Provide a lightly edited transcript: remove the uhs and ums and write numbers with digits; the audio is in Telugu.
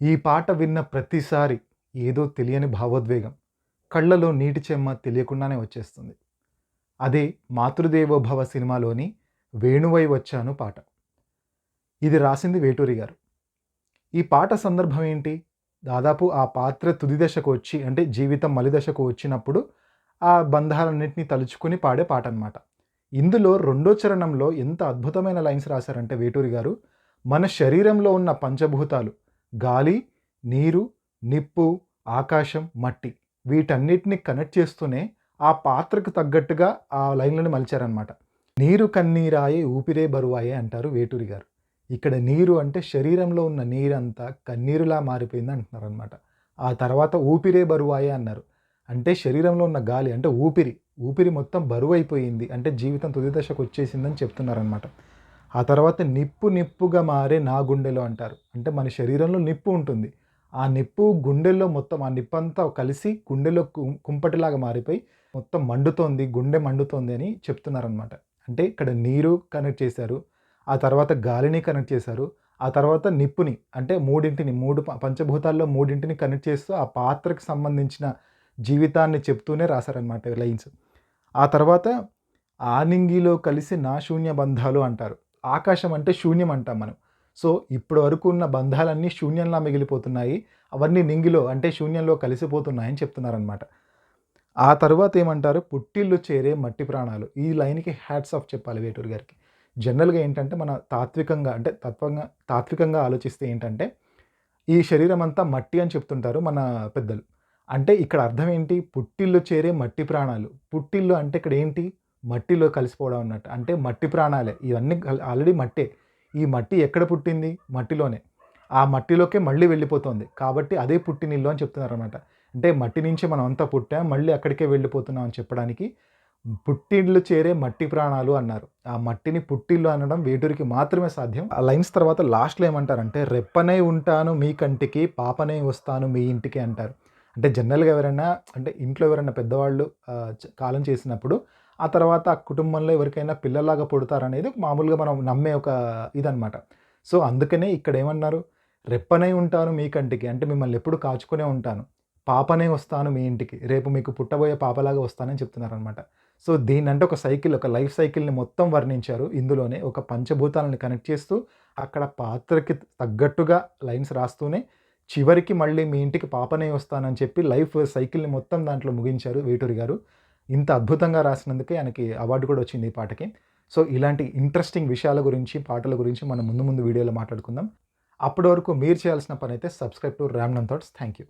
ఈ పాట విన్న ప్రతిసారి ఏదో తెలియని భావోద్వేగం, కళ్ళలో నీటి చెమ్మ తెలియకుండానే వచ్చేస్తుంది. అదే 'మాతృదేవోభవ' సినిమాలోని 'వేణువై వచ్చాను' పాట. ఇది రాసింది వేటూరి గారు. ఈ పాట సందర్భం ఏంటి? దాదాపు ఆ పాత్ర తుది దశకు వచ్చి అంటే జీవితం మలిదశకు వచ్చినప్పుడు ఆ బంధాలన్నిటిని తలుచుకొని పాడే పాటనమాట. ఇందులో రెండో చరణంలో ఎంత అద్భుతమైన లైన్స్ రాశారంటే వేటూరి గారు, మన శరీరంలో ఉన్న పంచభూతాలు గాలి, నీరు, నిప్పు, ఆకాశం, మట్టి వీటన్నిటిని కనెక్ట్ చేస్తూనే ఆ పాత్రకు తగ్గట్టుగా ఆ లైన్‌లను మలిచారనమాట. నీరు కన్నీరాయె ఊపిరే బరువాయె అంటారు వేటూరి గారు. ఇక్కడ నీరు అంటే శరీరంలో ఉన్న నీరంతా కన్నీరులా మారిపోయింది అంటున్నారనమాట. ఆ తర్వాత ఊపిరే బరువాయె అన్నారు. అంటే శరీరంలో ఉన్న గాలి అంటే ఊపిరి మొత్తం బరువైపోయింది. అంటే జీవితం తుది దశకొచ్చేసిందని చెప్తున్నారనమాట. ఆ తర్వాత నిప్పు నిప్పుగా మారే నా గుండెలో అంటారు. అంటే మన శరీరంలో నిప్పు ఉంటుంది. ఆ నిప్పు గుండెల్లో మొత్తం ఆ నిప్పంతా కలిసి గుండెలో కుంపటిలాగా మారిపోయి మొత్తం మండుతోంది, గుండె మండుతోంది అని చెప్తున్నారనమాట. అంటే ఇక్కడ నీరు కనెక్ట్ చేశారు. ఆ తర్వాత గాలిని కనెక్ట్ చేశారు. ఆ తర్వాత నిప్పుని అంటే మూడింటిని పంచభూతాల్లో మూడింటిని కనెక్ట్ చేస్తూ ఆ పాత్రకు సంబంధించిన జీవితాన్ని చెప్తూనే రాశారనమాట లైన్స్. ఆ తర్వాత ఆనింగిలో కలిసి నా శూన్య బంధాలు అంటారు. ఆకాశం అంటే శూన్యం అంటాం మనం. సో, ఇప్పటి వరకు ఉన్న బంధాలన్నీ శూన్యంలా మిగిలిపోతున్నాయి. అవన్నీ నింగిలో అంటే శూన్యంలో కలిసిపోతున్నాయని చెప్తున్నారనమాట. ఆ తరువాత ఏమంటారు, పుట్టిల్లు చేరే మట్టి ప్రాణాలు. ఈ లైన్‌కి హ్యాట్స్ ఆఫ్ చెప్పాలి వేటూరి గారికి. జనరల్‌గా ఏంటంటే మన తాత్వికంగా అంటే తాత్వికంగా ఆలోచిస్తే ఏంటంటే, ఈ శరీరం అంతా మట్టి అని చెప్తుంటారు మన పెద్దలు. అంటే ఇక్కడ అర్థం ఏంటి? పుట్టిల్లు చేరే మట్టి ప్రాణాలు. పుట్టిల్లు అంటే ఇక్కడ ఏంటి? మట్టిలో కలిసిపోవడం అన్నట్టు. అంటే మట్టి ప్రాణాలే. ఇవన్నీ ఆల్రెడీ మట్టే. ఈ మట్టి ఎక్కడ పుట్టింది? మట్టిలోనే. ఆ మట్టిలోకే మళ్ళీ వెళ్ళిపోతోంది. కాబట్టి అదే పుట్టినిల్లు అని చెప్తున్నారనమాట. అంటే మట్టి నుంచి మనం అంతా పుట్టాం, మళ్ళీ అక్కడికే వెళ్ళిపోతున్నాం అని చెప్పడానికి పుట్టిల్లు చేరే మట్టి ప్రాణాలు అన్నారు. ఆ మట్టిని పుట్టిల్లు అనడం వేటూరికి మాత్రమే సాధ్యం. ఆ లైన్స్ తర్వాత లాస్ట్‌లో ఏమంటారంటే, రెప్పనై ఉంటాను మీ కంటికి, పాపనై వస్తాను మీ ఇంటికి అంటారు. అంటే జనరల్‌గా ఎవరైనా అంటే ఇంట్లో ఎవరైనా పెద్దవాళ్ళు కాలం చేసినప్పుడు ఆ తర్వాత ఆ కుటుంబంలో ఎవరికైనా పిల్లల్లాగా పుడతారనేది మామూలుగా మనం నమ్మే ఒక ఇదనమాట. సో, అందుకనే ఇక్కడేమన్నారు, రెప్పనై ఉంటాను మీ కంటికి అంటే మిమ్మల్ని ఎప్పుడు కాచుకునే ఉంటాను. పాపనై వస్తాను మీ ఇంటికి. రేపు మీకు పుట్టబోయే పాపలాగా వస్తానని చెప్తున్నారనమాట. సో, దీన్నంటే ఒక సైకిల్, ఒక లైఫ్ సైకిల్‌ని మొత్తం వర్ణించారు ఇందులోనే. ఒక పంచభూతాలను కనెక్ట్ చేస్తూ, అక్కడ పాత్రకి తగ్గట్టుగా లైన్స్ రాస్తూనే, చివరికి మళ్ళీ మీ ఇంటికి పాపనై వస్తానని చెప్పి లైఫ్ సైకిల్‌ని మొత్తం దాంట్లో ముగించారు వేటూరి గారు. ఇంత అద్భుతంగా రాసినందుకే ఆయనకి అవార్డు కూడా వచ్చింది ఈ పాటకి. సో, ఇలాంటి ఇంట్రెస్టింగ్ విషయాల గురించి, పాటల గురించి మనం ముందు ముందు వీడియోలో మాట్లాడుకుందాం. అప్పటి వరకు మీరు చేయాల్సిన పనైతే సబ్స్క్రైబ్ టు రామ్ నన్ థాట్స్. Thank you.